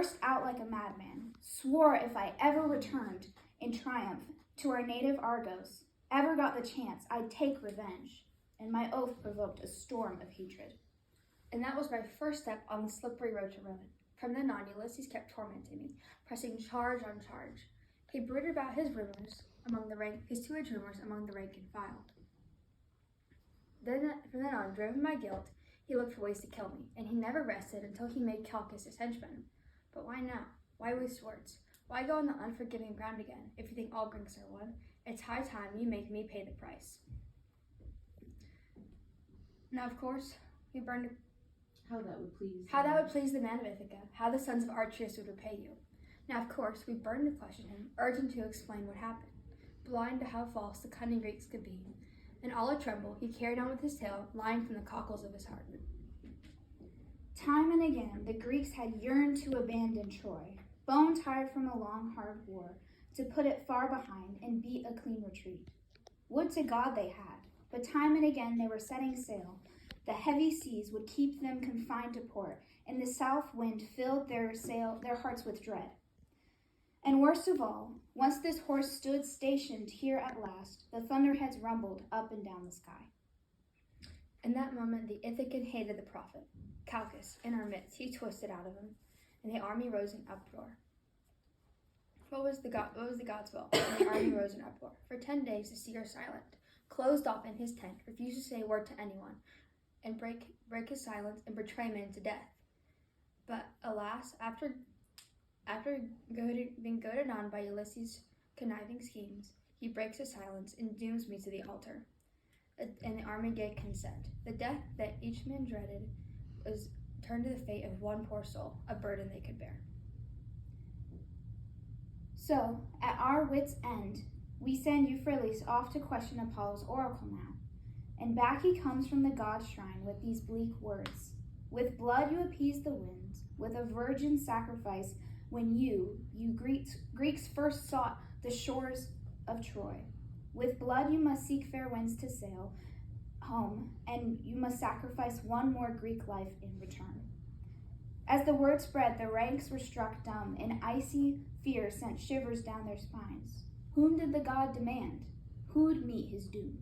burst out like a madman, swore if I ever returned in triumph to our native Argos, ever got the chance, I'd take revenge, and my oath provoked a storm of hatred. And that was my first step on the slippery road to ruin. From then on, Ulysses kept tormenting me, pressing charge on charge. He brooded about his rumors among his two-edged rumors among the rank and file. From then on, driven by guilt, he looked for ways to kill me, and he never rested until he made Calchas his henchman. But why now? Why waste words? Why go on the unforgiving ground again if you think all Greeks are one? It's high time you make me pay the price. Now, of course, we burned. How that would please the man of Ithaca, how the sons of Atreus would repay you. Now, of course, we burned to question him, urgent to explain what happened, blind to how false the cunning Greeks could be. And all a tremble, he carried on with his tale, lying from the cockles of his heart. Time and again, the Greeks had yearned to abandon Troy, bone-tired from a long, hard war, to put it far behind and beat a clean retreat. Would to God they had, but time and again they were setting sail. The heavy seas would keep them confined to port, and the south wind filled their hearts with dread. And worst of all, once this horse stood stationed here at last, the thunderheads rumbled up and down the sky. In that moment, the Ithacan hated the prophet. Calchas, in our midst, he twisted out of him, and the army rose in uproar. What was the god's will? And the army rose in uproar. For 10 days the seer silent, closed off in his tent, refused to say a word to anyone, and break his silence and betray men to death. But alas, after being goaded on by Ulysses' conniving schemes, he breaks his silence and dooms me to the altar. And the army gave consent. The death that each man dreaded was turned to the fate of one poor soul, a burden they could bear. So, at our wits' end, we send Euphrates off to question Apollo's oracle now. And back he comes from the god's shrine with these bleak words. With blood you appease the winds, with a virgin sacrifice, when you Greeks first sought the shores of Troy. With blood you must seek fair winds to sail home, and you must sacrifice one more Greek life in return. As the word spread, the ranks were struck dumb, and icy fear sent shivers down their spines. Whom did the god demand? Who'd meet his doom?